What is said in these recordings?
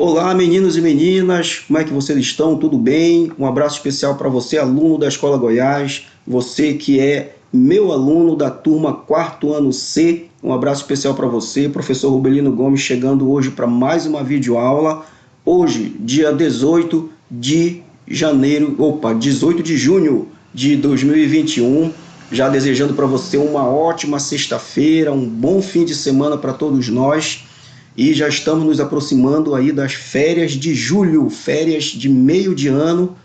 Olá, meninos e meninas, como é que vocês estão? Tudo bem? Um abraço especial para você, aluno da Escola Goiás, você que é meu aluno da turma 4º ano C. Um abraço especial para você, professor Rubelino Gomes, chegando hoje para mais uma videoaula. Hoje, dia 18 de junho de 2021. Já desejando para você uma ótima sexta-feira, um bom fim de semana para todos nós. E já estamos nos aproximando aí das férias de julho, férias de meio de ano,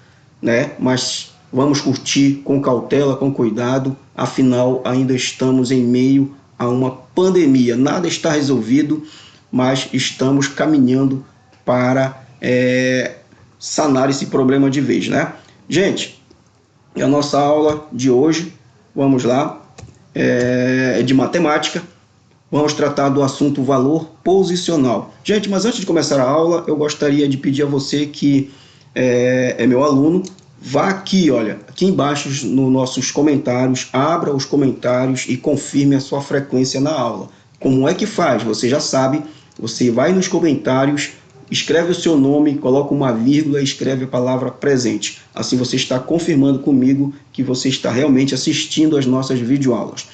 né? Mas vamos curtir com cautela, com cuidado, afinal ainda estamos em meio a uma pandemia. Nada está resolvido, mas estamos caminhando para sanar esse problema de vez, né? Gente, a nossa aula de hoje, vamos lá, é de matemática. Vamos tratar do assunto valor posicional. Gente, mas antes de começar a aula, eu gostaria de pedir a você que é meu aluno, vá aqui, olha, aqui embaixo nos nossos comentários, abra os comentários e confirme a sua frequência na aula. Como é que faz? Você já sabe, você vai nos comentários, escreve o seu nome, coloca uma vírgula e escreve a palavra presente. Assim você está confirmando comigo que você está realmente assistindo às nossas videoaulas.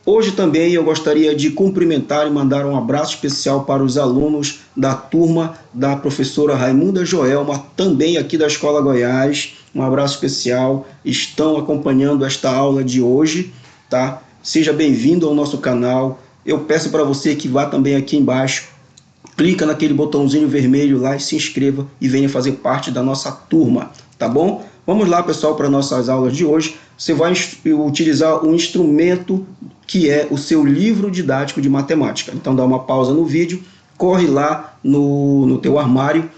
Hoje também eu gostaria de cumprimentar e mandar um abraço especial para os alunos da turma da professora Raimunda Joelma, também aqui da Escola Goiás. Um abraço especial, estão acompanhando esta aula de hoje, tá? Seja bem-vindo ao nosso canal. Eu peço para você que vá também aqui embaixo, clica naquele botãozinho vermelho lá e se inscreva e venha fazer parte da nossa turma, tá bom? Vamos lá, pessoal, para nossas aulas de hoje. Você vai utilizar um instrumento que é o seu livro didático de matemática. Então, dá uma pausa no vídeo, corre lá no teu armário,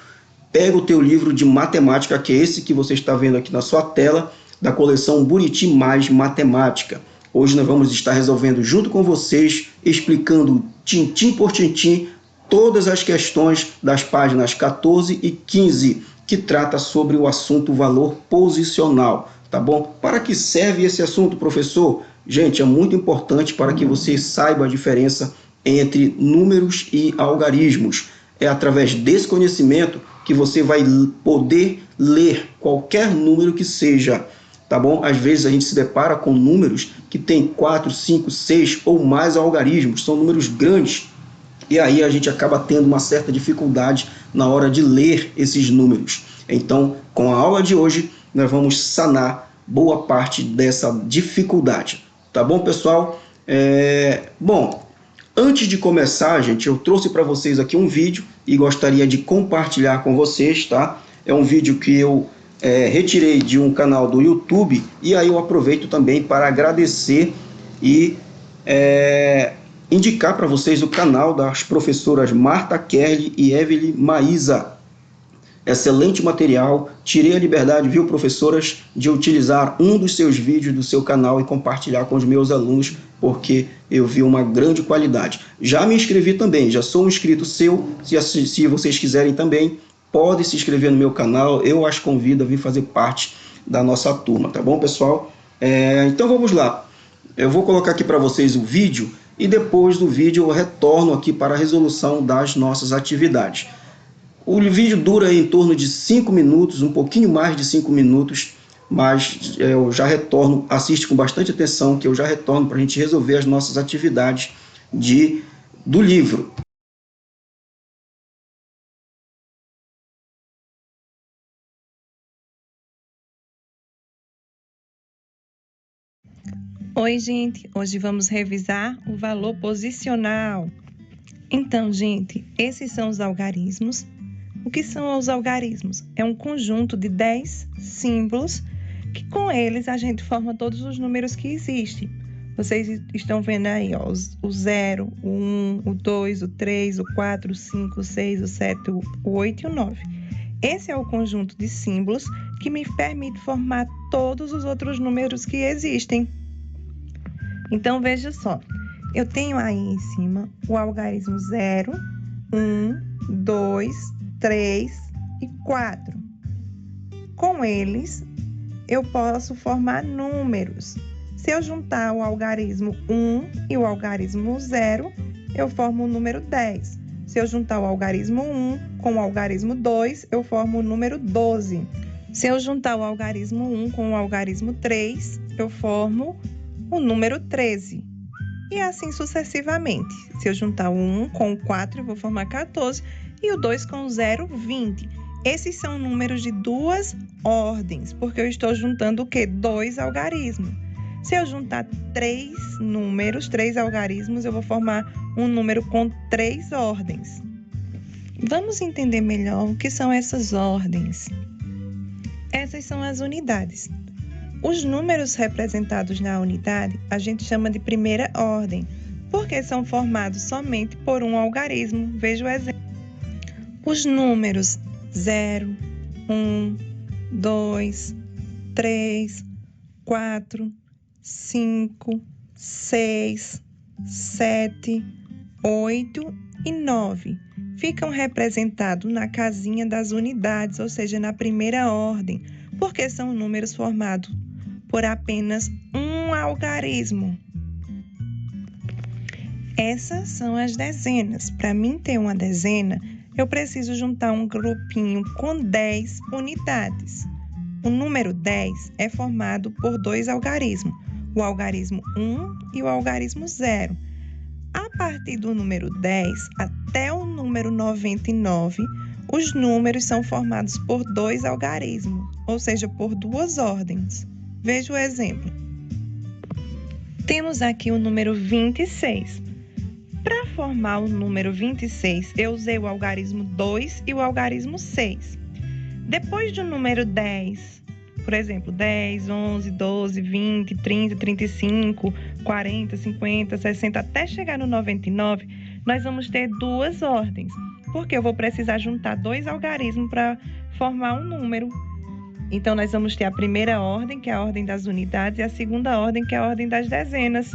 pega o teu livro de matemática, que é esse que você está vendo aqui na sua tela, da coleção Buriti Mais Matemática. Hoje nós vamos estar resolvendo junto com vocês, explicando tintim por tintim, todas as questões das páginas 14 e 15, que trata sobre o assunto valor posicional, tá bom? Para que serve esse assunto, professor? Gente, é muito importante para que você saiba a diferença entre números e algarismos. É através desse conhecimento que você vai poder ler qualquer número que seja, tá bom? Às vezes a gente se depara com números que tem 4, 5, 6 ou mais algarismos, são números grandes, e aí a gente acaba tendo uma certa dificuldade na hora de ler esses números. Então, com a aula de hoje, nós vamos sanar boa parte dessa dificuldade. Tá bom, pessoal? Bom, antes de começar, gente, eu trouxe para vocês aqui um vídeo e gostaria de compartilhar com vocês, tá? É um vídeo que eu retirei de um canal do YouTube, e aí eu aproveito também para agradecer e indicar para vocês o canal das professoras Marta Kerli e Evelyn Maísa. Excelente material, tirei a liberdade, viu, professoras, de utilizar um dos seus vídeos do seu canal e compartilhar com os meus alunos, porque eu vi uma grande qualidade. Já me inscrevi também, já sou um inscrito seu, se vocês quiserem também, podem se inscrever no meu canal, eu as convido a vir fazer parte da nossa turma, tá bom, pessoal? Então vamos lá, eu vou colocar aqui para vocês o vídeo, e depois do vídeo eu retorno aqui para a resolução das nossas atividades. O vídeo dura em torno de 5 minutos, um pouquinho mais de 5 minutos, mas eu já retorno, assiste com bastante atenção, que eu já retorno para a gente resolver as nossas atividades do livro. Oi, gente! Hoje vamos revisar o valor posicional. Então, gente, esses são os algarismos. O que são os algarismos? É um conjunto de 10 símbolos que com eles a gente forma todos os números que existem. Vocês estão vendo aí, ó, o 0, o 1, o 2, o 3, o 4, o 5, o 6, o 7, o 8 e o 9. Esse é o conjunto de símbolos que me permite formar todos os outros números que existem. Então, veja só, eu tenho aí em cima o algarismo 0, 1, 2, 3 e 4. Com eles, eu posso formar números. Se eu juntar o algarismo 1 e o algarismo 0, eu formo o número 10. Se eu juntar o algarismo 1 com o algarismo 2, eu formo o número 12. Se eu juntar o algarismo 1 com o algarismo 3, eu formo o número 13. E assim sucessivamente. Se eu juntar o 1 com o 4, eu vou formar 14 e o 2 com o 0, 20. Esses são números de duas ordens, porque eu estou juntando o quê? 2 algarismos. Se eu juntar 3 números, 3 algarismos, eu vou formar um número com 3 ordens. Vamos entender melhor o que são essas ordens. Essas são as unidades. Os números representados na unidade a gente chama de primeira ordem, porque são formados somente por um algarismo. Veja o exemplo. Os números 0, 1, 2, 3, 4, 5, 6, 7, 8 e 9 ficam representados na casinha das unidades, ou seja, na primeira ordem, porque são números formados por apenas um algarismo. Essas são as dezenas. Para mim ter uma dezena, eu preciso juntar um grupinho com 10 unidades. O número 10 é formado por 2 algarismos, o algarismo 1 e o algarismo 0. A partir do número 10 até o número 99, os números são formados por 2 algarismos, ou seja, por 2 ordens. Veja o exemplo. Temos aqui o número 26. Para formar o número 26, eu usei o algarismo 2 e o algarismo 6. Depois do número 10, por exemplo, 10, 11, 12, 20, 30, 35, 40, 50, 60, até chegar no 99, nós vamos ter 2 ordens, porque eu vou precisar juntar 2 algarismos para formar um número. Então, nós vamos ter a primeira ordem, que é a ordem das unidades, e a segunda ordem, que é a ordem das dezenas.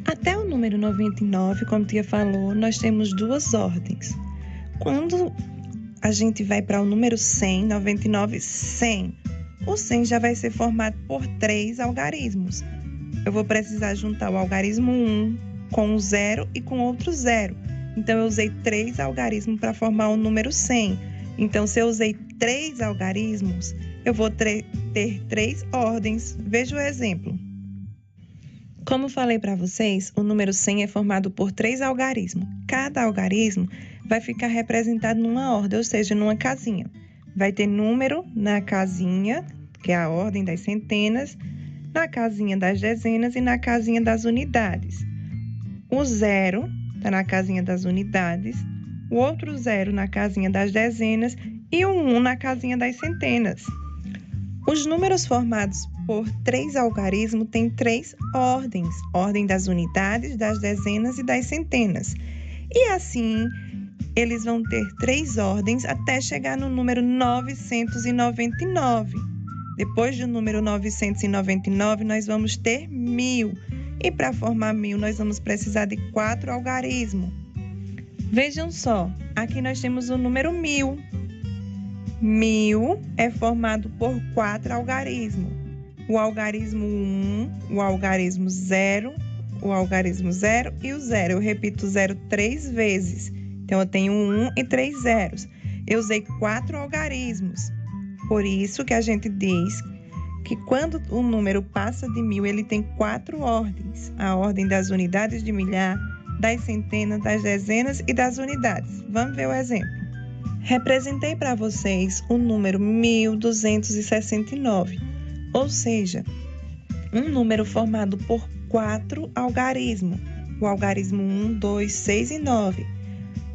Até o número 99, como a tia falou, nós temos 2 ordens. Quando a gente vai para o número 100, 99, 100. O 100 já vai ser formado por 3 algarismos. Eu vou precisar juntar o algarismo 1 com o 0 e com outro 0. Então, eu usei 3 algarismos para formar o número 100. Então, se eu usei 3 algarismos, eu vou ter 3 ordens. Veja o exemplo. Como falei para vocês, o número 100 é formado por 3 algarismos. Cada algarismo vai ficar representado numa ordem, ou seja, numa casinha. Vai ter número na casinha, que é a ordem das centenas, na casinha das dezenas e na casinha das unidades. O 0 está na casinha das unidades, o outro 0 na casinha das dezenas e o 1 na casinha das centenas. Os números formados por 3 algarismos têm 3 ordens: ordem das unidades, das dezenas e das centenas. E assim, eles vão ter 3 ordens até chegar no número 999. Depois do número 999, nós vamos ter 1000. E para formar 1000, nós vamos precisar de 4 algarismos. Vejam só, aqui nós temos o número 1000. 1000 é formado por 4 algarismos. O algarismo 1, o algarismo 0, o algarismo 0 e o 0. Eu repito o 0 3 vezes. Então, eu tenho 1 e 3 zeros. Eu usei 4 algarismos. Por isso que a gente diz que quando o número passa de 1000, ele tem 4 ordens. A ordem das unidades de milhar, das centenas, das dezenas e das unidades. Vamos ver o exemplo. Representei para vocês o número 1269, ou seja, um número formado por 4 algarismos. O algarismo 1, 2, 6 e 9.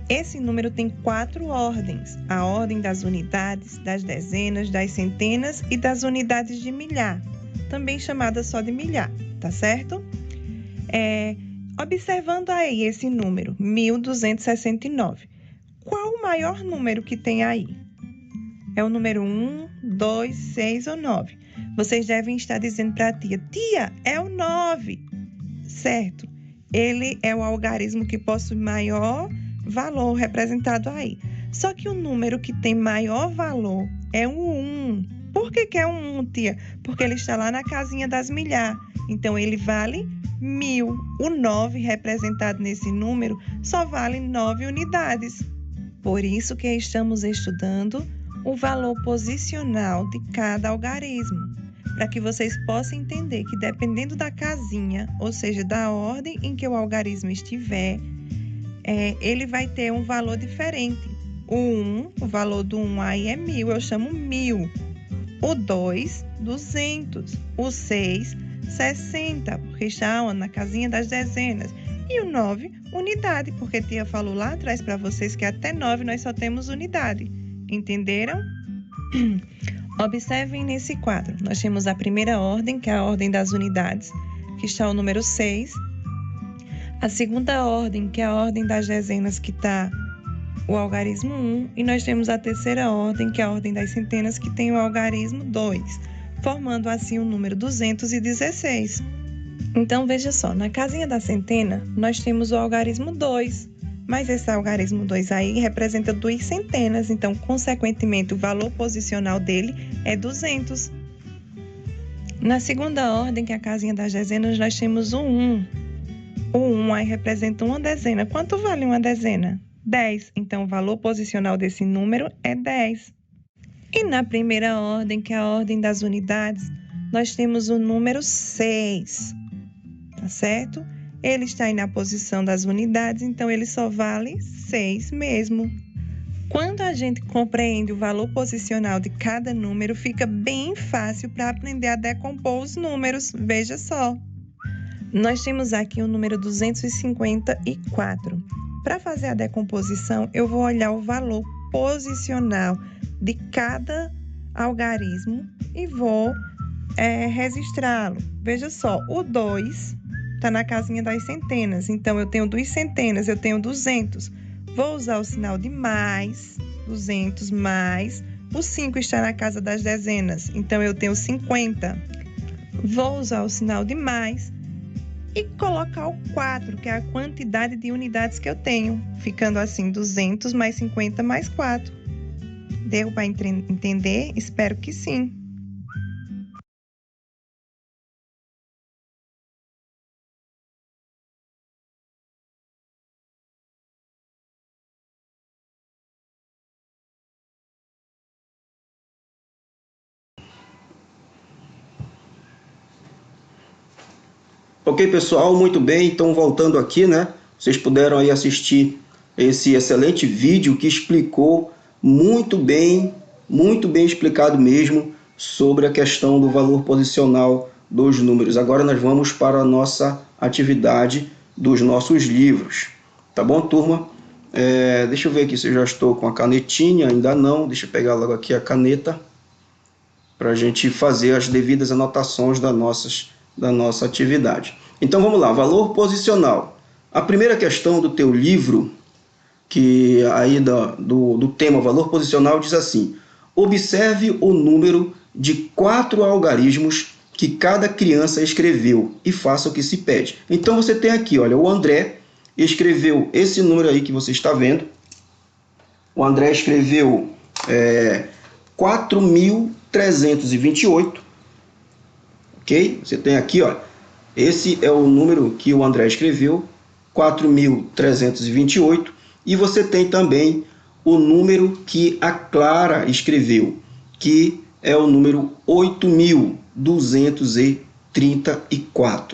Esse número tem 4 ordens: a ordem das unidades, das dezenas, das centenas e das unidades de milhar, também chamada só de milhar, tá certo? Observando aí esse número, 1269, qual o maior número que tem aí? É o número 1, 2, 6 ou 9? Vocês devem estar dizendo para a tia, é o 9, certo? Ele é o algarismo que possui maior valor representado aí. Só que o número que tem maior valor é o 1. Por que é um 1, tia? Porque ele está lá na casinha das milhar. Então, ele vale 1000. O 9 representado nesse número só vale 9 unidades. Por isso que estamos estudando o valor posicional de cada algarismo, para que vocês possam entender que dependendo da casinha, ou seja, da ordem em que o algarismo estiver, ele vai ter um valor diferente. O valor do 1 aí é 1000, eu chamo 1000. O 2, 200. O 6, 60, porque está na casinha das dezenas. E o 9, unidade, porque tia falou lá atrás para vocês que até 9 nós só temos unidade. Entenderam? Observem nesse quadro. Nós temos a primeira ordem, que é a ordem das unidades, que está o número 6. A segunda ordem, que é a ordem das dezenas, que está o algarismo 1. E nós temos a terceira ordem, que é a ordem das centenas, que tem o algarismo 2, formando assim o número 216. Então, veja só, na casinha da centena, nós temos o algarismo 2, mas esse algarismo 2 aí representa 2 centenas, então, consequentemente, o valor posicional dele é 200. Na segunda ordem, que é a casinha das dezenas, nós temos o 1. O 1 aí representa uma dezena. Quanto vale uma dezena? 10. Então, o valor posicional desse número é 10. E na primeira ordem, que é a ordem das unidades, nós temos o número 6. Tá certo? Ele está aí na posição das unidades, então ele só vale 6 mesmo. Quando a gente compreende o valor posicional de cada número, fica bem fácil para aprender a decompor os números. Veja só. Nós temos aqui o número 254. Para fazer a decomposição, eu vou olhar o valor posicional de cada algarismo e vou registrá-lo. Veja só, o 2 está na casinha das centenas, então eu tenho 2 centenas, eu tenho 200. Vou usar o sinal de mais, 200 mais. O 5 está na casa das dezenas, então eu tenho 50. Vou usar o sinal de mais e colocar o 4, que é a quantidade de unidades que eu tenho, ficando assim 200 mais 50 mais 4. Deu para entender? Espero que sim. Ok, pessoal, muito bem. Então, voltando aqui, né? Vocês puderam aí assistir esse excelente vídeo que explicou muito bem explicado mesmo sobre a questão do valor posicional dos números. Agora nós vamos para a nossa atividade dos nossos livros. Tá bom, turma? Deixa eu ver aqui se eu já estou com a canetinha. Ainda não. Deixa eu pegar logo aqui a caneta para a gente fazer as devidas anotações da nossa atividade. Então vamos lá, valor posicional. A primeira questão do teu livro, que aí do tema valor posicional, diz assim: observe o número de 4 algarismos que cada criança escreveu e faça o que se pede. Então você tem aqui, olha, o André escreveu esse número aí que você está vendo. O André escreveu 4.328, ok? Você tem aqui, ó, esse é o número que o André escreveu, 4.328, e você tem também o número que a Clara escreveu, que é o número 8.234.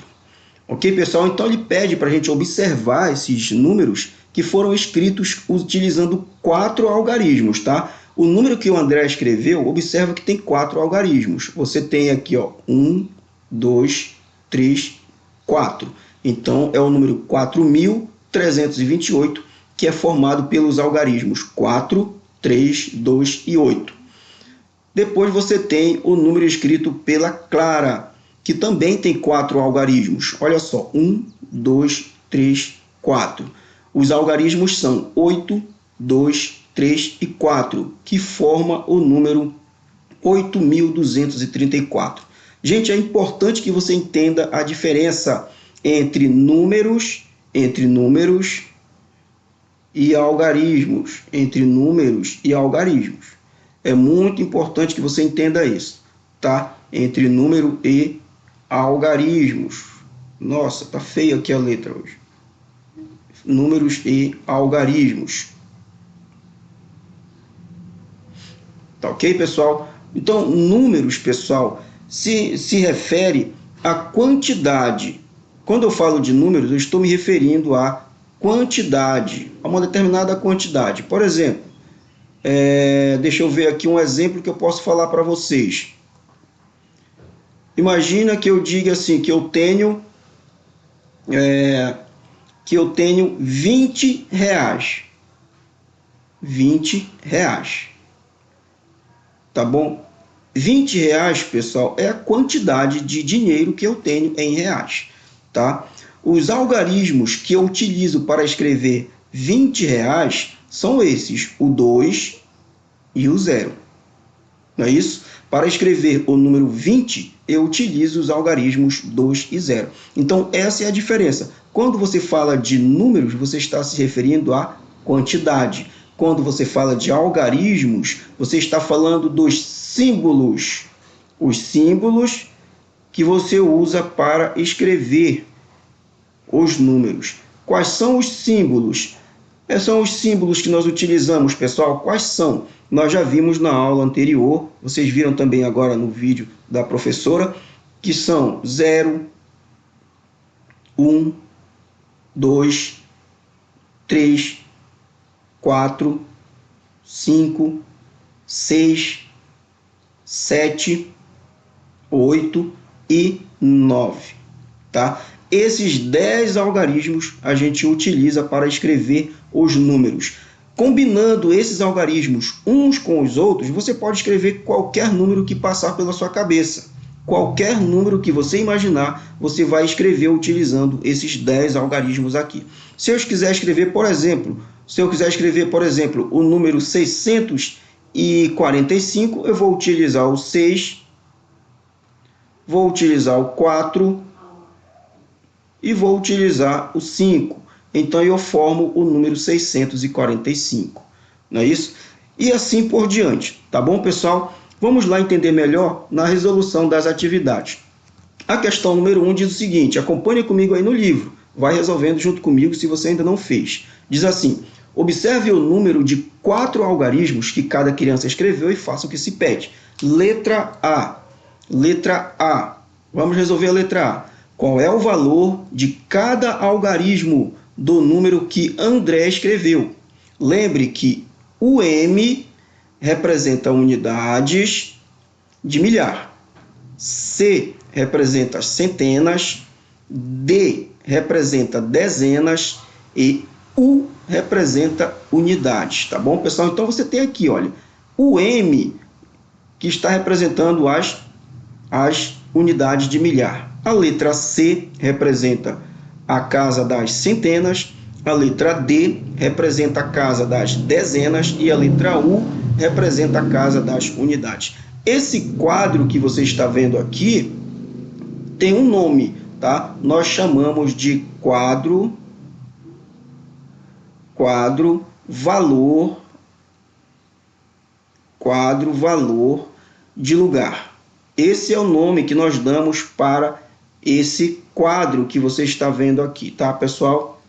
Ok, pessoal? Então ele pede para a gente observar esses números que foram escritos utilizando 4 algarismos, tá? O número que o André escreveu, observa que tem 4 algarismos. Você tem aqui, ó, 1, 2, 3, 4. Então, é o número 4.328, que é formado pelos algarismos 4, 3, 2 e 8. Depois você tem o número escrito pela Clara, que também tem 4 algarismos. Olha só, 1, 2, 3, 4. Os algarismos são 8, 2, 3 e 4, que forma o número 8.234. Gente, é importante que você entenda a diferença entre números e algarismos. Entre números e algarismos. É muito importante que você entenda isso, tá? Entre número e algarismos. Nossa, tá feia aqui a letra hoje. Números e algarismos. Tá ok, pessoal? Então, números, pessoal, se refere à quantidade. Quando eu falo de números, eu estou me referindo à quantidade, a uma determinada quantidade. Por exemplo, deixa eu ver aqui um exemplo que eu posso falar para vocês. Imagina que eu diga assim, que eu tenho 20 reais. 20 reais. Tá bom? 20 reais, pessoal, é a quantidade de dinheiro que eu tenho em reais. Tá? Os algarismos que eu utilizo para escrever 20 reais são esses, o 2 e o 0. Não é isso? Para escrever o número 20, eu utilizo os algarismos 2 e 0. Então, essa é a diferença. Quando você fala de números, você está se referindo à quantidade. Quando você fala de algarismos, você está falando dos símbolos. Os símbolos que você usa para escrever os números. Quais são os símbolos? São os símbolos que nós utilizamos, pessoal. Quais são? Nós já vimos na aula anterior, vocês viram também agora no vídeo da professora, que são 0, 1, 2, 3, 4, 5, 6, 7, 8 e 9. Tá? Esses 10 algarismos a gente utiliza para escrever os números. Combinando esses algarismos uns com os outros, você pode escrever qualquer número que passar pela sua cabeça. Qualquer número que você imaginar, você vai escrever utilizando esses 10 algarismos aqui. Se eu quiser escrever, por exemplo, o número 645, eu vou utilizar o 6, vou utilizar o 4 e vou utilizar o 5. Então, eu formo o número 645. Não é isso? E assim por diante. Tá bom, pessoal? Vamos lá entender melhor na resolução das atividades. A questão número 1 diz o seguinte, acompanhe comigo aí no livro. Vai resolvendo junto comigo se você ainda não fez. Diz assim, observe o número de 4 algarismos que cada criança escreveu e faça o que se pede. Letra A. Letra A. Vamos resolver a letra A. Qual é o valor de cada algarismo do número que André escreveu? Lembre que o M representa unidades de milhar. C representa centenas. D representa dezenas. E U representa unidades. Tá bom, pessoal? Então, você tem aqui, olha, o M que está representando as unidades de milhar. A letra C representa a casa das centenas, a letra D representa a casa das dezenas e a letra U representa a casa das unidades. Esse quadro que você está vendo aqui tem um nome, tá? Nós chamamos de quadro valor de lugar. Esse é o nome que nós damos para esse quadro que você está vendo aqui, tá, pessoal?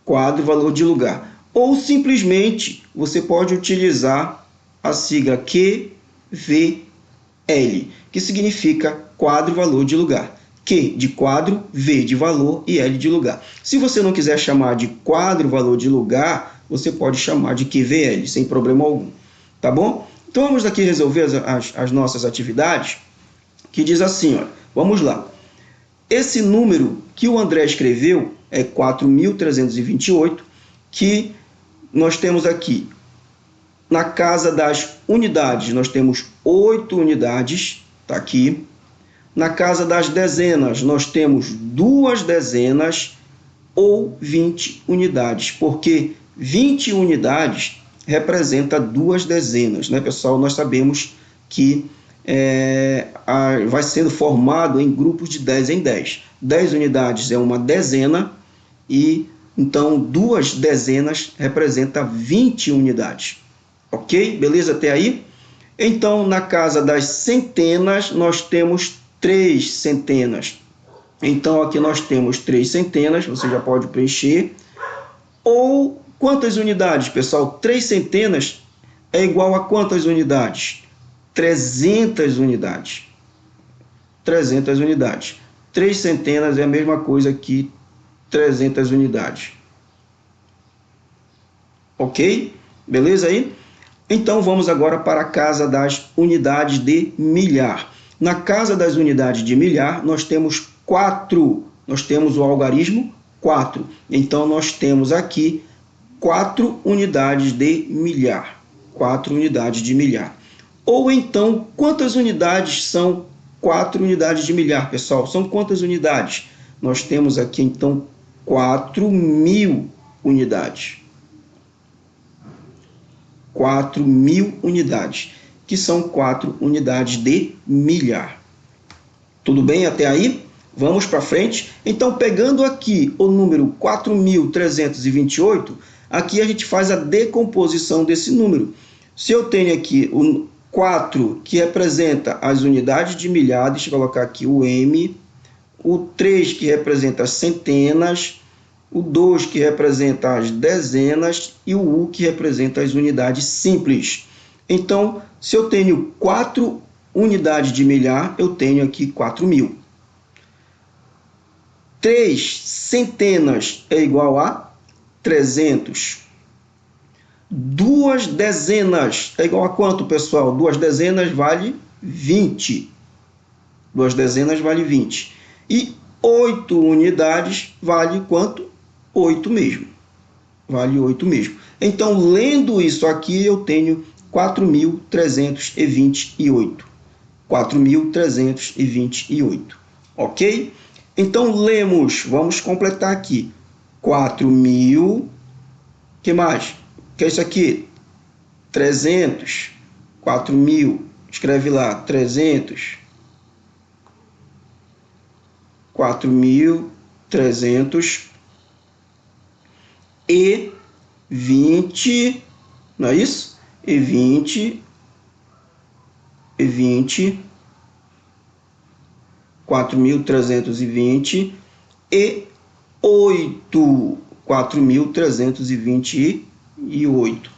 Quadro valor de lugar. Ou simplesmente você pode utilizar a sigla QVL, que significa quadro valor de lugar. Q de quadro, V de valor e L de lugar. Se você não quiser chamar de quadro valor de lugar, você pode chamar de QVL, sem problema algum. Tá bom? Então vamos aqui resolver as nossas atividades, que diz assim, ó, vamos lá. Esse número que o André escreveu é 4.328, que nós temos aqui. Na casa das unidades, nós temos 8 unidades, está aqui. Na casa das dezenas, nós temos 2 dezenas ou 20 unidades, porque 20 unidades representa 2 dezenas, né, pessoal? Nós sabemos que vai sendo formado em grupos de 10 em 10. 10 unidades é uma dezena e, então, 2 dezenas representa 20 unidades. Ok? Beleza até aí? Então, na casa das centenas, nós temos 3 centenas. Então, aqui nós temos 3 centenas, você já pode preencher. Ou quantas unidades, pessoal? 3 centenas é igual a quantas unidades? 300 unidades. 300 unidades. 3 centenas é a mesma coisa que 300 unidades. Ok? Beleza aí? Então, vamos agora para a casa das unidades de milhar. Na casa das unidades de milhar, nós temos 4. Nós temos o algarismo 4. Então, nós temos aqui 4 unidades de milhar. 4 unidades de milhar. Ou então, quantas unidades são 4 unidades de milhar, pessoal? São quantas unidades? Nós temos aqui, então, 4.000 unidades. 4.000 unidades, que são 4 unidades de milhar. Tudo bem até aí? Vamos para frente. Então, pegando aqui o número 4.328, aqui a gente faz a decomposição desse número. Se eu tenho aqui o 4, que representa as unidades de milhar, deixa eu colocar aqui o M, o 3, que representa as centenas, o 2, que representa as dezenas, e o U, que representa as unidades simples. Então, se eu tenho 4 unidades de milhar, eu tenho aqui 4.000. 3 centenas é igual a 300. 2 dezenas é igual a quanto, pessoal? 2 dezenas vale 20. 2 dezenas vale 20. E 8 unidades vale quanto? 8 mesmo. Vale 8 mesmo. Então, lendo isso aqui, eu tenho 4.328. 4.328. Ok? Então, lemos. Vamos completar aqui. 4.000. Que mais? O que é isso aqui? 300. 4.000. Escreve lá. 300. 4.300. E 20, não é isso? E 20, 4.320 e 8, 4.328.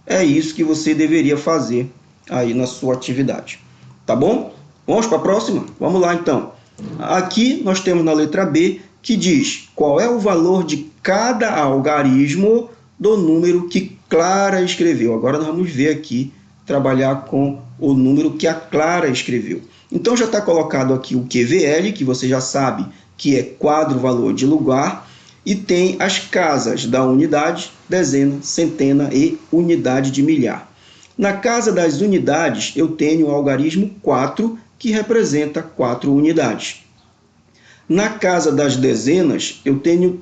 É isso que você deveria fazer aí na sua atividade, tá bom? Vamos para a próxima? Vamos lá, então. Aqui nós temos na letra B, que diz qual é o valor de cada algarismo do número que Clara escreveu. Agora nós vamos ver aqui, trabalhar com o número que a Clara escreveu. Então já está colocado aqui o QVL, que você já sabe que é quadro valor de lugar, e tem as casas da unidade, dezena, centena e unidade de milhar. Na casa das unidades, eu tenho o algarismo 4, que representa 4 unidades. Na casa das dezenas, eu tenho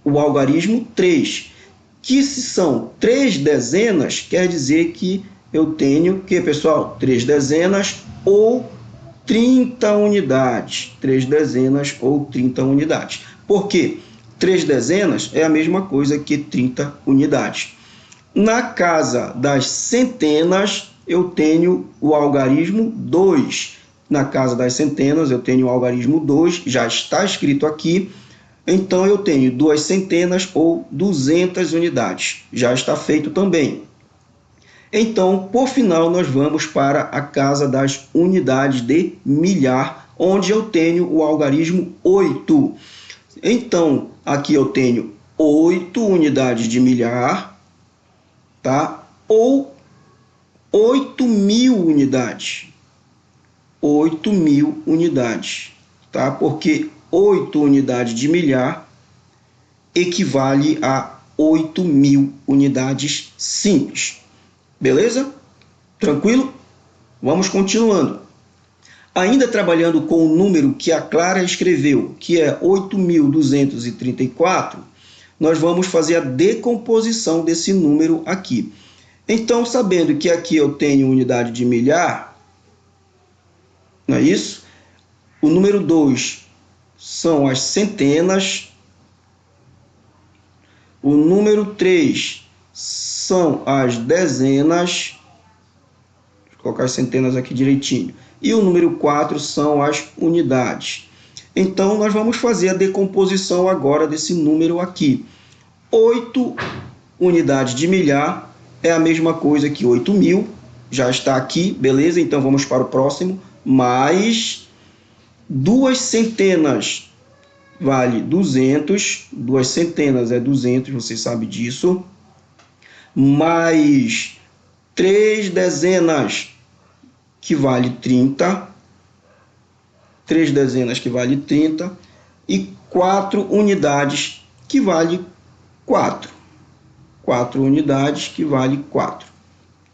o algarismo 3, que se são 3 dezenas, quer dizer que eu tenho, que pessoal? 3 dezenas ou 30 unidades. 3 dezenas ou 30 unidades. Por quê? 3 dezenas é a mesma coisa que 30 unidades. Na casa das centenas, eu tenho o algarismo 2. Na casa das centenas, eu tenho o algarismo 2, já está escrito aqui. Então, eu tenho 2 centenas ou 200 unidades. Já está feito também. Então, por final, nós vamos para a casa das unidades de milhar, onde eu tenho o algarismo 8. Então, aqui eu tenho 8 unidades de milhar, tá? Ou 8.000 unidades. 8.000 unidades, tá? Porque 8 unidades de milhar equivale a 8.000 unidades simples. Beleza? Tranquilo? Vamos continuando. Ainda trabalhando com o número que a Clara escreveu, que é 8.234, nós vamos fazer a decomposição desse número aqui. Então, sabendo que aqui eu tenho unidade de milhar, não é isso? O número 2 são as centenas. O número 3 são as dezenas. Vou colocar as centenas aqui direitinho. E o número 4 são as unidades. Então, nós vamos fazer a decomposição agora desse número aqui. 8 unidades de milhar é a mesma coisa que 8.000, já está aqui, beleza? Então, vamos para o próximo. Mais 2 centenas vale 200, 2 centenas é 200, você sabe disso. Mais 3 dezenas, que vale 30. 3 dezenas, que vale 30. E 4 unidades, que vale 4. 4 unidades, que vale 4.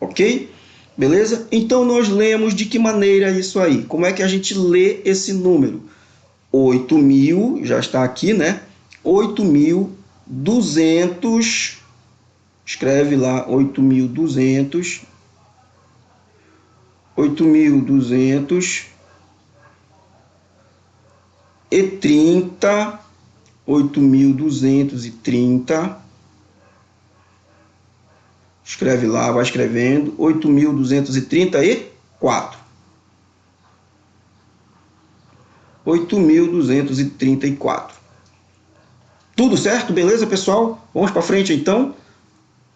Ok? Beleza? Então, nós lemos de que maneira isso aí? Como é que a gente lê esse número? 8.000, já está aqui, né? 8.200, escreve lá 8.200, 8.200 e 30, 8.230, escreve lá, vai escrevendo, 8.234. 8.234. Tudo certo? Beleza, pessoal? Vamos para frente, então.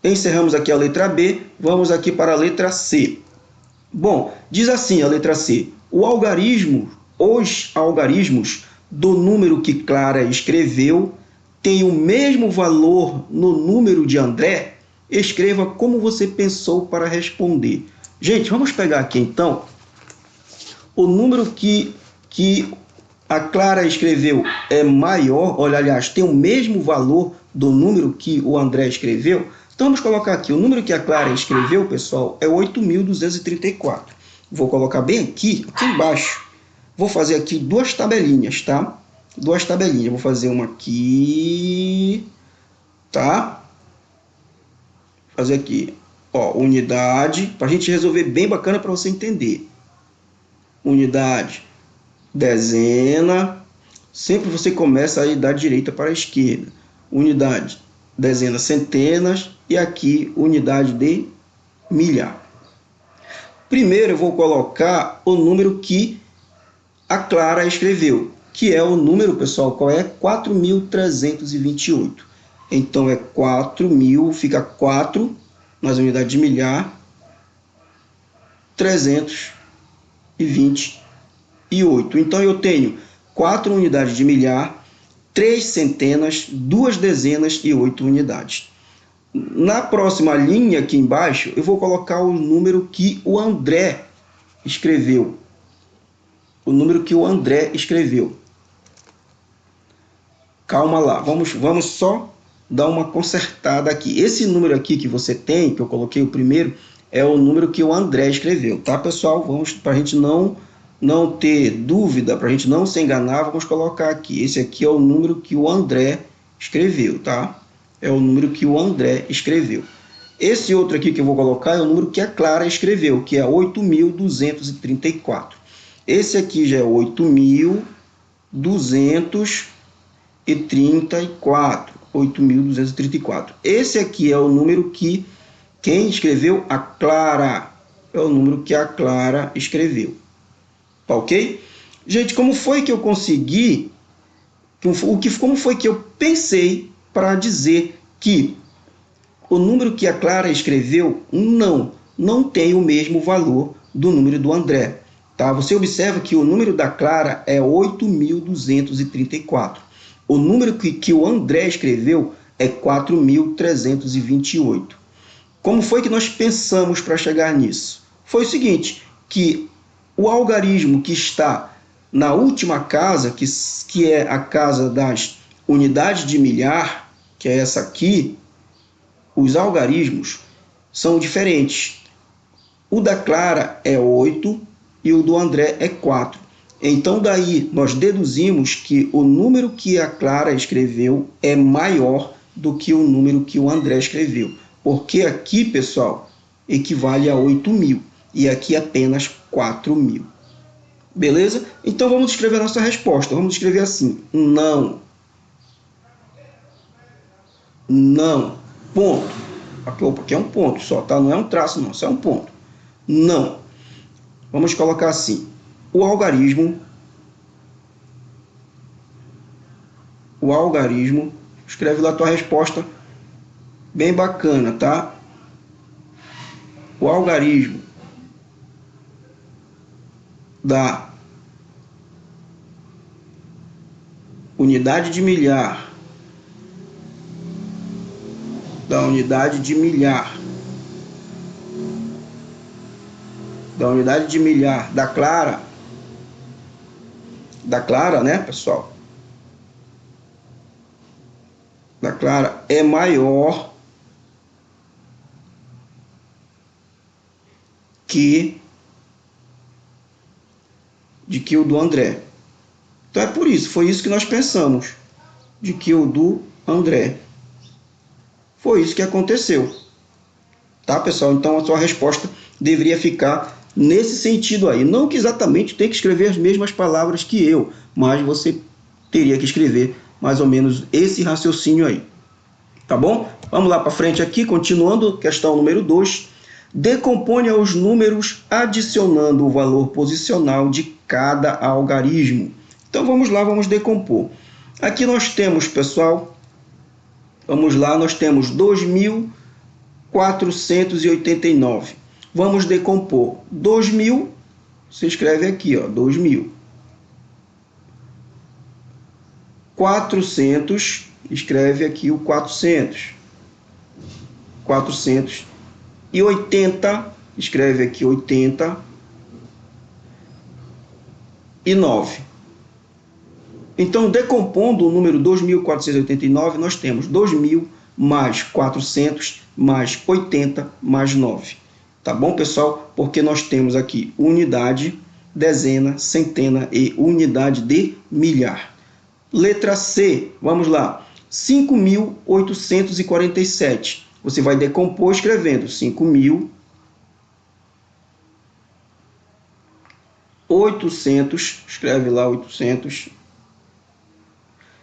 Encerramos aqui a letra B. Vamos aqui para a letra C. Bom, diz assim a letra C. Os algarismos do número que Clara escreveu têm o mesmo valor no número de André? Escreva como você pensou para responder. Gente, vamos pegar aqui, então, o número que a Clara escreveu é maior, olha, aliás, tem o mesmo valor do número que o André escreveu. Então, vamos colocar aqui, o número que a Clara escreveu, pessoal, é 8.234. Vou colocar bem aqui embaixo. Vou fazer aqui 2 tabelinhas, tá? 2 tabelinhas. Vou fazer uma aqui, tá? Fazer aqui, ó, unidade, para a gente resolver bem bacana para você entender. Unidade, dezena, sempre você começa aí da direita para a esquerda. Unidade, dezena, centenas, e aqui unidade de milhar. Primeiro eu vou colocar o número que a Clara escreveu, que é o número, pessoal, qual é? 4.328. Então é 4.000, fica 4 nas unidades de milhar, 328. Então eu tenho 4 unidades de milhar, 3 centenas, 2 dezenas e 8 unidades. Na próxima linha aqui embaixo, eu vou colocar o número que o André escreveu. O número que o André escreveu. Calma lá, vamos só dar uma consertada aqui. Esse número aqui que você tem, que eu coloquei o primeiro, é o número que o André escreveu, tá, pessoal? Vamos, para a gente não ter dúvida, para a gente não se enganar, vamos colocar aqui. Esse aqui é o número que o André escreveu, tá? É o número que o André escreveu. Esse outro aqui que eu vou colocar é o número que a Clara escreveu, que é 8.234. Esse aqui já é 8.234. 8.234. Esse aqui é o número que quem escreveu? A Clara. É o número que a Clara escreveu. Tá ok? Gente, como foi que eu consegui? Como foi que eu pensei para dizer que o número que a Clara escreveu não tem o mesmo valor do número do André. Tá? Você observa que o número da Clara é 8.234. O número que o André escreveu é 4.328. Como foi que nós pensamos para chegar nisso? Foi o seguinte, que o algarismo que está na última casa, que é a casa das unidades de milhar, que é essa aqui, os algarismos são diferentes. O da Clara é 8 e o do André é 4. Então, daí, nós deduzimos que o número que a Clara escreveu é maior do que o número que o André escreveu. Porque aqui, pessoal, equivale a 8.000 e aqui apenas 4.000. Beleza? Então, vamos escrever a nossa resposta. Vamos escrever assim, não. Não. Ponto. Aqui é um ponto só, tá? Não é um traço, não. Isso é um ponto. Não. Vamos colocar assim. O algarismo o algarismo, escreve lá a tua resposta, bem bacana, tá? O algarismo da unidade de milhar, da unidade de milhar, da clara, né, pessoal? Da clara é maior que o do André. Então é por isso, foi isso que nós pensamos, de que o do André. Foi isso que aconteceu. Tá, pessoal? Então a sua resposta deveria ficar nesse sentido aí. Não que exatamente tenha que escrever as mesmas palavras que eu, mas você teria que escrever mais ou menos esse raciocínio aí. Tá bom? Vamos lá para frente aqui, continuando, questão número 2. Decomponha os números adicionando o valor posicional de cada algarismo. Então vamos lá, vamos decompor. Aqui nós temos, pessoal, vamos lá, nós temos 2.489. Vamos decompor 2.000, você escreve aqui, ó, 2.000. 400, escreve aqui o 400. 480, escreve aqui 80. E 9. Então, decompondo o número 2.489, nós temos 2.000 mais 400 mais 80 mais 9. Tá bom, pessoal? Porque nós temos aqui unidade, dezena, centena e unidade de milhar. Letra C, vamos lá. 5.847. Você vai decompor escrevendo 5.800, escreve lá 800.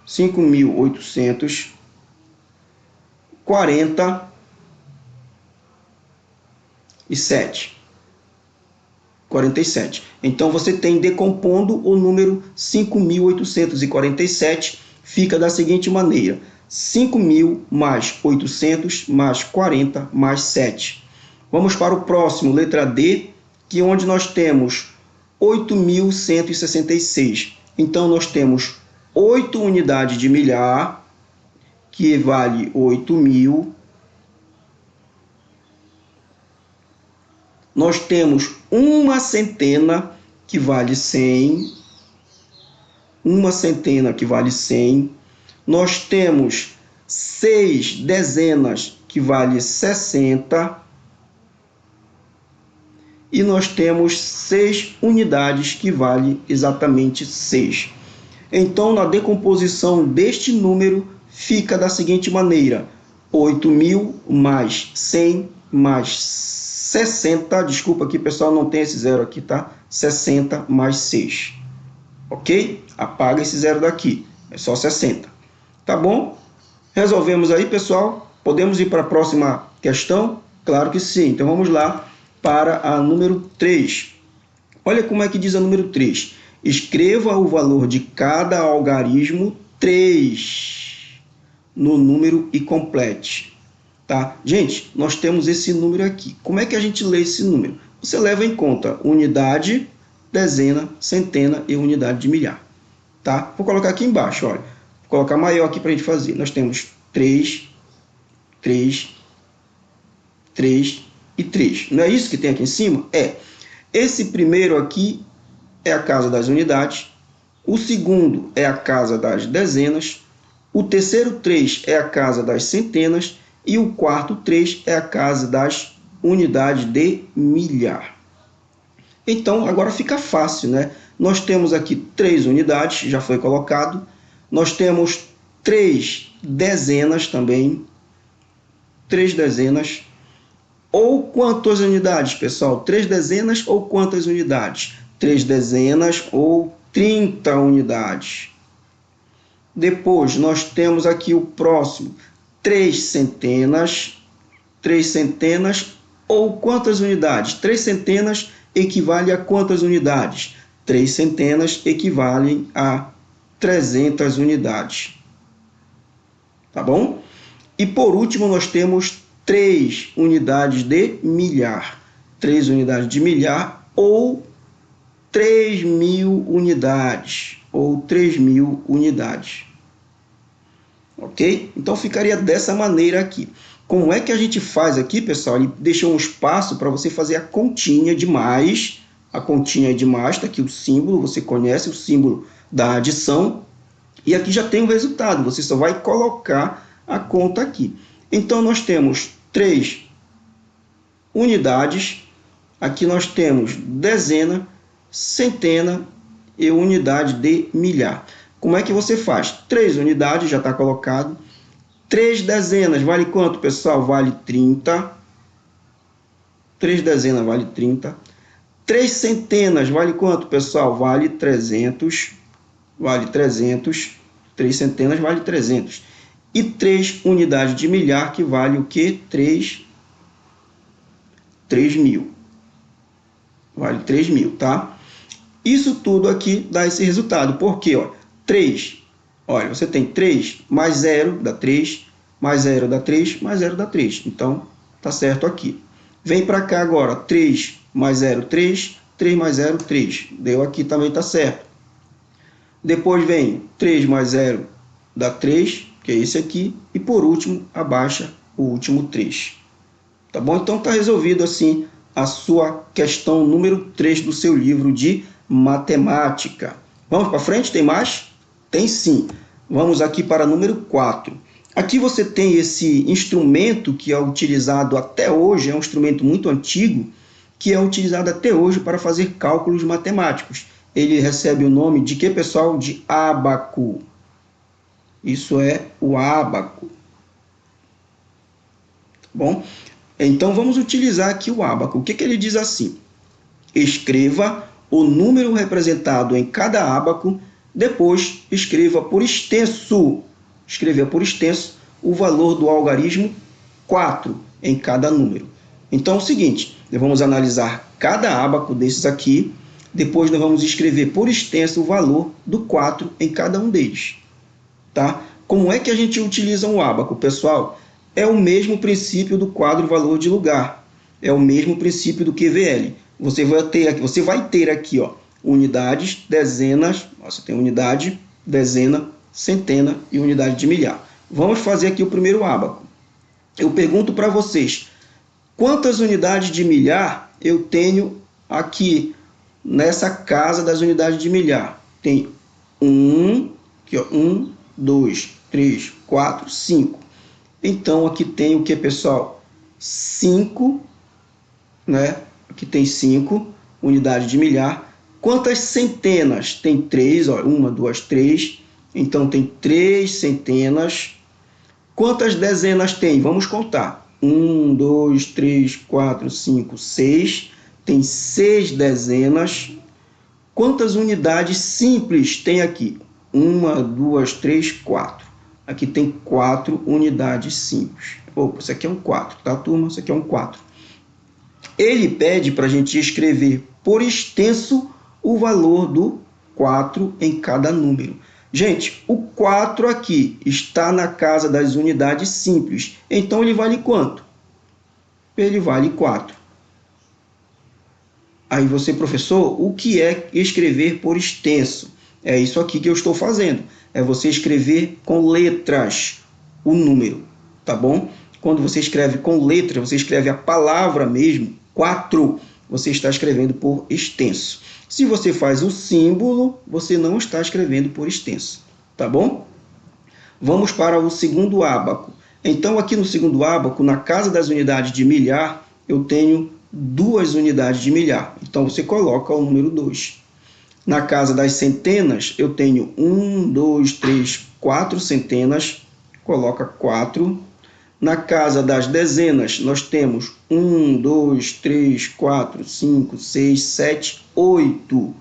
5.847. Então, você tem decompondo o número 5.847, fica da seguinte maneira: 5.000 mais 800 mais 40 mais 7. Vamos para o próximo, letra D, que é onde nós temos 8.166. Então, nós temos 8 unidades de milhar, que vale 8.000. Nós temos uma centena, que vale 100. Uma centena, que vale 100. Nós temos 6 dezenas, que vale 60. E nós temos 6 unidades, que vale exatamente 6. Então, na decomposição deste número, fica da seguinte maneira: 8.000 mais 100 mais 60, desculpa aqui, pessoal, não tem esse zero aqui, tá? 60 mais 6. Ok? Apaga esse zero daqui, é só 60. Tá bom? Resolvemos aí, pessoal? Podemos ir para a próxima questão? Claro que sim. Então, vamos lá para a número 3. Olha como é que diz a número 3. Escreva o valor de cada algarismo 3 no número e complete. Tá? Gente, nós temos esse número aqui. Como é que a gente lê esse número? Você leva em conta unidade, dezena, centena e unidade de milhar. Tá? Vou colocar aqui embaixo, olha. Vou colocar maior aqui para a gente fazer. Nós temos 3, 3, 3 e 3. Não é isso que tem aqui em cima? É. Esse primeiro aqui é a casa das unidades. O segundo é a casa das dezenas. O terceiro 3 é a casa das centenas. E o quarto 3 é a casa das unidades de milhar. Então, agora fica fácil, né? Nós temos aqui 3 unidades, já foi colocado. Nós temos 3 dezenas também. 3 dezenas. Ou quantas unidades, pessoal? 3 dezenas ou quantas unidades? 3 dezenas ou 30 unidades. Depois, nós temos aqui o próximo. 3 centenas. 3 centenas ou quantas unidades? 3 centenas equivale a quantas unidades? 3 centenas equivalem a 300 unidades. tá bom? E por último, nós temos 3 unidades de milhar. 3 unidades de milhar ou 3.000 unidades. Ou 3.000 unidades. Ok? Então ficaria dessa maneira aqui. Como é que a gente faz aqui, pessoal? Ele deixou um espaço para você fazer a continha de mais. A continha de mais, está aqui o símbolo, você conhece o símbolo da adição. E aqui já tem o resultado, você só vai colocar a conta aqui. Então, nós temos 3 unidades. Aqui nós temos dezena, centena e unidade de milhar. Como é que você faz? 3 unidades, já está colocado. 3 dezenas, vale quanto, pessoal? Vale 30. 3 dezenas vale 30. 3 centenas, vale quanto, pessoal? Vale 300. Vale 300. 3 centenas vale 300. E 3 unidades de milhar, que vale o quê? 3.000. Vale 3.000, tá? Isso tudo aqui dá esse resultado. Por quê? 3. Olha, você tem 3 mais 0 dá 3, mais 0 dá 3, mais 0 dá 3. Então, tá certo aqui. Vem para cá agora. 3 mais 0, 3. 3 mais 0, 3. Deu aqui também, tá certo. Depois vem 3 mais 0 dá 3, que é esse aqui. E por último, abaixa o último 3. Tá bom? Então tá resolvido assim a sua questão número 3 do seu livro de matemática. Vamos para frente? Tem mais? Tem sim. Vamos aqui para número 4. Aqui você tem esse instrumento que é utilizado até hoje, é um instrumento muito antigo, que é utilizado até hoje para fazer cálculos matemáticos. Ele recebe o nome de que, pessoal? De ábaco. Isso é o ábaco. Bom, então vamos utilizar aqui o ábaco. O que ele diz assim? Escreva o número representado em cada ábaco, depois escreva por extenso. Escrever por extenso o valor do algarismo 4 em cada número. Então é o seguinte, nós vamos analisar cada ábaco desses aqui, depois nós vamos escrever por extenso o valor do 4 em cada um deles. Tá? Como é que a gente utiliza um ábaco, pessoal? É o mesmo princípio do quadro valor de lugar. É o mesmo princípio do QVL. Você vai ter aqui, unidades, dezenas, você tem unidade, dezena, centena e unidade de milhar. Vamos fazer aqui o primeiro ábaco. Eu pergunto para vocês, quantas unidades de milhar eu tenho aqui nessa casa das unidades de milhar? Tem 1, 2, 3, 4, 5. Então, aqui tem o que, pessoal? 5, né? Aqui tem 5 unidades de milhar. Quantas centenas? Tem 3, 1, 2, 3. Então, tem 3 centenas. Quantas dezenas tem? Vamos contar. 1, 2, 3, 4, 5, 6. Tem 6 dezenas. Quantas unidades simples tem aqui? 1, 2, 3, 4. Aqui tem 4 unidades simples. Opa, isso aqui é um 4, tá, turma? Isso aqui é um 4. Ele pede para a gente escrever por extenso o valor do 4 em cada número. Gente, o 4 aqui está na casa das unidades simples. Então, ele vale quanto? Ele vale 4. Aí você, professor, o que é escrever por extenso? É isso aqui que eu estou fazendo. É você escrever com letras o número, tá bom? Quando você escreve com letras, você escreve a palavra mesmo, 4, você está escrevendo por extenso. Se você faz o símbolo, você não está escrevendo por extenso, tá bom? Vamos para o segundo ábaco. Então, aqui no segundo ábaco, na casa das unidades de milhar, eu tenho 2 unidades de milhar. Então, você coloca o número 2. Na casa das centenas, eu tenho 1, 2, 3, 4 centenas, coloca 4. Na casa das dezenas, nós temos 1, 2, 3, 4, 5, 6, 7, 8.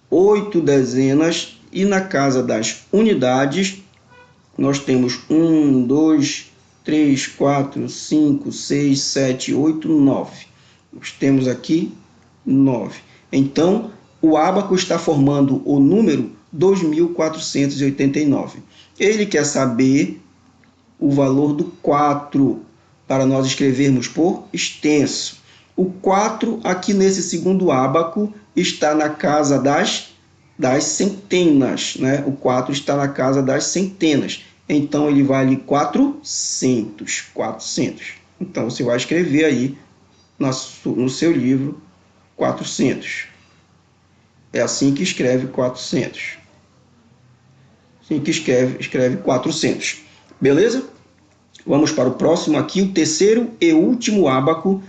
8 dezenas. E na casa das unidades, nós temos 1, 2, 3, 4, 5, 6, 7, 8, 9. Nós temos aqui 9. Então, o ábaco está formando o número 2.489. Ele quer saber o valor do 4 para nós escrevermos por extenso. O 4 aqui nesse segundo ábaco está na casa das centenas, né? O 4 está na casa das centenas. Então, ele vale 400. 400. Então, você vai escrever aí no seu livro 400. É assim que escreve 400. Assim que escreve 400. Beleza? Vamos para o próximo aqui, o terceiro e último ábaco.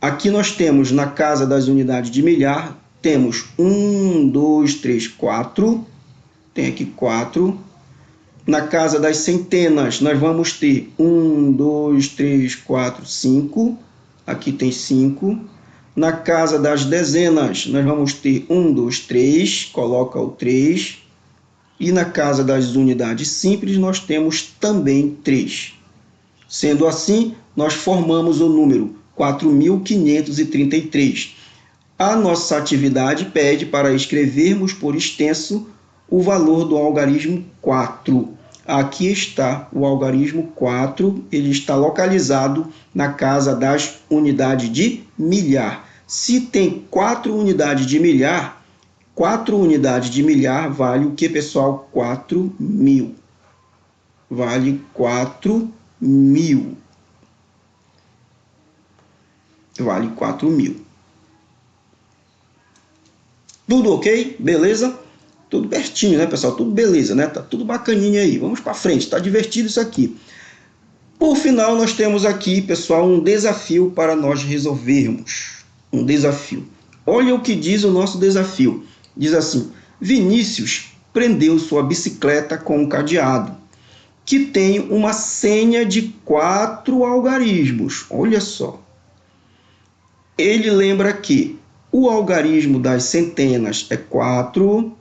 Aqui nós temos, na casa das unidades de milhar, temos 1, 2, 3, 4. Tem aqui 4. Na casa das centenas, nós vamos ter 1, 2, 3, 4, 5. Aqui tem 5. Na casa das dezenas, nós vamos ter 1, 2, 3. Coloca o 3. E na casa das unidades simples, nós temos também 3. Sendo assim, nós formamos o número 4.533. A nossa atividade pede para escrevermos por extenso o valor do algarismo 4. Aqui está o algarismo 4, ele está localizado na casa das unidades de milhar. Se tem 4 unidades de milhar, 4 unidades de milhar vale o que, pessoal? 4.000. Vale 4.000. Vale 4.000. Tudo ok? Beleza? Tudo pertinho, né, pessoal? Tudo beleza, né? Tá tudo bacaninha aí. Vamos para frente, tá divertido isso aqui. Por final, nós temos aqui, pessoal, um desafio para nós resolvermos. Um desafio. Olha o que diz o nosso desafio. Diz assim: Vinícius prendeu sua bicicleta com um cadeado que tem uma senha de 4 algarismos. Olha só. Ele lembra que o algarismo das centenas é 4.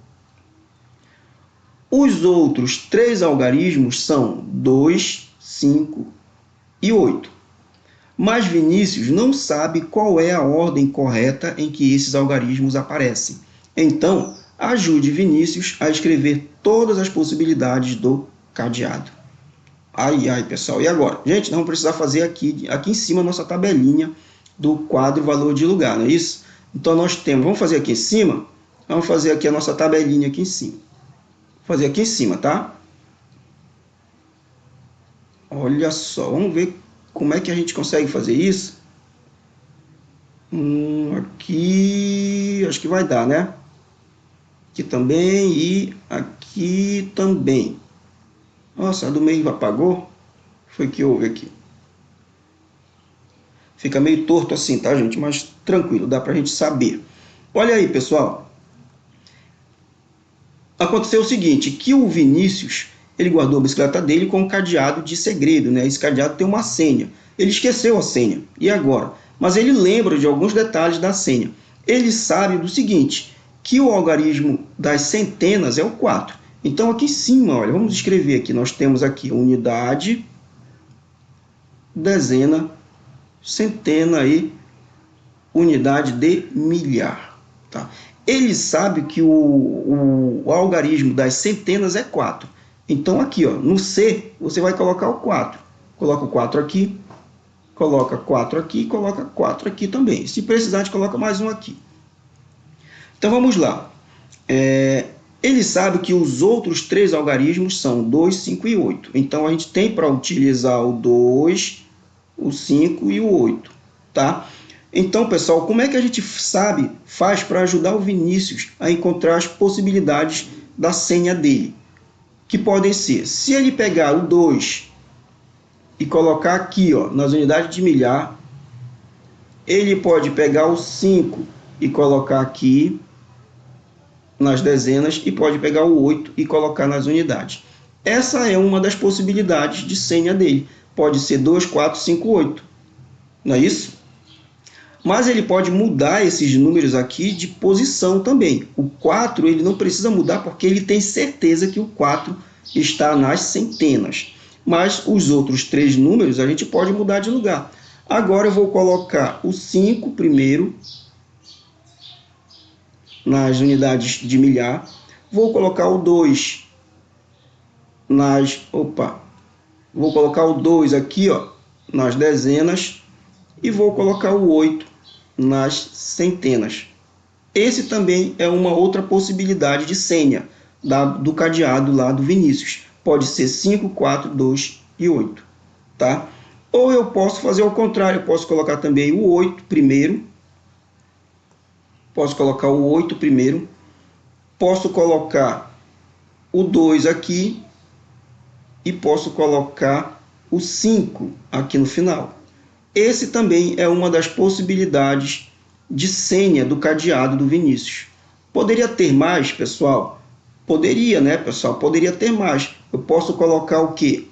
Os outros 3 algarismos são 2, 5 e 8. Mas Vinícius não sabe qual é a ordem correta em que esses algarismos aparecem. Então, ajude Vinícius a escrever todas as possibilidades do cadeado. Ai, pessoal, e agora? Gente, nós vamos precisar fazer aqui em cima a nossa tabelinha do quadro valor de lugar, não é isso? Então, nós temos, vamos fazer aqui em cima? Vamos fazer aqui a nossa tabelinha aqui em cima. Vou fazer aqui em cima, tá? Olha só, vamos ver como é que a gente consegue fazer isso. Aqui, acho que vai dar, né? Aqui também e aqui também. Nossa, a do meio apagou. Foi que houve aqui. Fica meio torto assim, tá, gente? Mas tranquilo, dá pra gente saber. Olha aí, pessoal. Aconteceu o seguinte, que o Vinícius, ele guardou a bicicleta dele com um cadeado de segredo, né? Esse cadeado tem uma senha. Ele esqueceu a senha. E agora? Mas ele lembra de alguns detalhes da senha. Ele sabe do seguinte, que o algarismo das centenas é o 4. Então, aqui em cima, olha, vamos escrever aqui. Nós temos aqui unidade, dezena, centena e unidade de milhar. Tá? Ele sabe que o algarismo das centenas é 4. Então, aqui, ó, no C, você vai colocar o 4. Coloca o 4 aqui, coloca 4 aqui, coloca 4 aqui também. Se precisar, a gente coloca mais um aqui. Então, vamos lá. Ele sabe que os outros 3 algarismos são 2, 5 e 8. Então, a gente tem para utilizar o 2, o 5 e o 8. Tá? Então, pessoal, como é que a gente faz para ajudar o Vinícius a encontrar as possibilidades da senha dele? Que podem ser, se ele pegar o 2 e colocar aqui, ó, nas unidades de milhar, ele pode pegar o 5 e colocar aqui nas dezenas e pode pegar o 8 e colocar nas unidades. Essa é uma das possibilidades de senha dele. Pode ser 2, 4, 5, 8. Não é isso? Mas ele pode mudar esses números aqui de posição também. O 4 ele não precisa mudar porque ele tem certeza que o 4 está nas centenas. Mas os outros 3 números a gente pode mudar de lugar. Agora eu vou colocar o 5 primeiro nas unidades de milhar. Vou colocar o 2 nas... Vou colocar o 2 aqui, ó, nas dezenas e vou colocar o 8 nas centenas. Esse também é uma outra possibilidade de senha do cadeado lá do Vinícius. Pode ser 5, 4, 2 e 8, tá? Ou eu posso fazer ao contrário, eu posso colocar também o 8 primeiro. Posso colocar o 8 primeiro. Posso colocar o 2 aqui e posso colocar o 5 aqui no final. Esse também é uma das possibilidades de senha do cadeado do Vinícius. Poderia ter mais, pessoal? Poderia, né, pessoal? Poderia ter mais. Eu posso colocar o quê?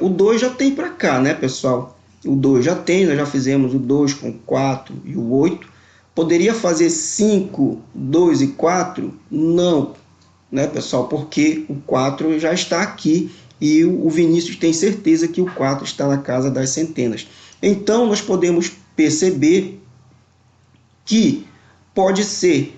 O 2 já tem para cá, né, pessoal? O 2 já tem, nós já fizemos o 2 com 4 e o 8. Poderia fazer 5, 2 e 4? Não, né, pessoal? Porque o 4 já está aqui e o Vinícius tem certeza que o 4 está na casa das centenas. Então, nós podemos perceber que pode ser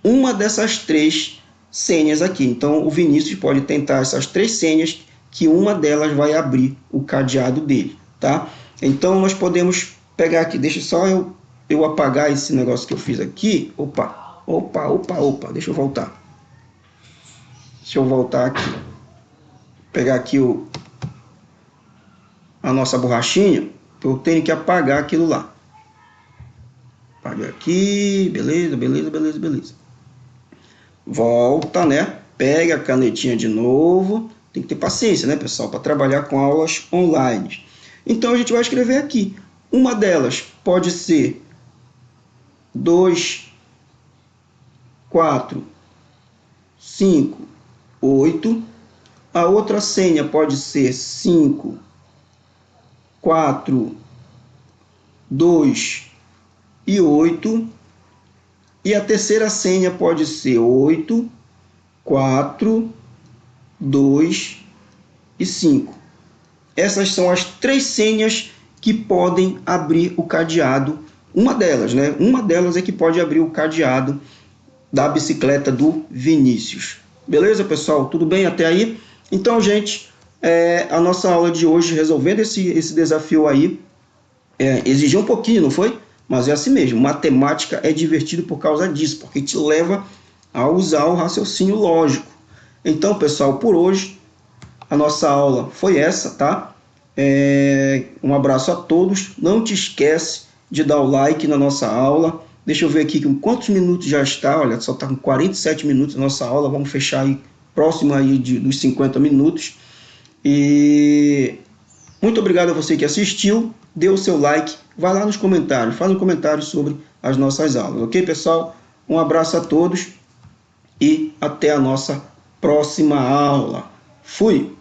uma dessas três senhas aqui. Então, o Vinícius pode tentar essas três senhas, que uma delas vai abrir o cadeado dele, tá? Então, nós podemos pegar aqui, deixa só eu apagar esse negócio que eu fiz aqui. Opa, deixa eu voltar. Deixa eu voltar aqui. Pegar aqui a nossa borrachinha, eu tenho que apagar aquilo lá. Apaga aqui, beleza. Volta, né? Pega a canetinha de novo. Tem que ter paciência, né, pessoal, para trabalhar com aulas online. Então, a gente vai escrever aqui. Uma delas pode ser 2, 4, 5, 8. A outra senha pode ser 5, 4, 2 e 8. E a terceira senha pode ser 8, 4, 2 e 5. Essas são as três senhas que podem abrir o cadeado. Uma delas, né? Uma delas é que pode abrir o cadeado da bicicleta do Vinícius. Beleza, pessoal? Tudo bem até aí? Então, gente, a nossa aula de hoje, resolvendo esse desafio aí, exigiu um pouquinho, não foi? Mas é assim mesmo, matemática é divertido por causa disso, porque te leva a usar o raciocínio lógico. Então, pessoal, por hoje, a nossa aula foi essa, tá? Um abraço a todos. Não te esquece de dar o like na nossa aula. Deixa eu ver aqui com quantos minutos já está. Olha, só está com 47 minutos a nossa aula. Vamos fechar aí, próximo aí dos 50 minutos. E muito obrigado a você que assistiu. Dê o seu like. Vai lá nos comentários. Fala um comentário sobre as nossas aulas. Ok, pessoal? Um abraço a todos. E até a nossa próxima aula. Fui!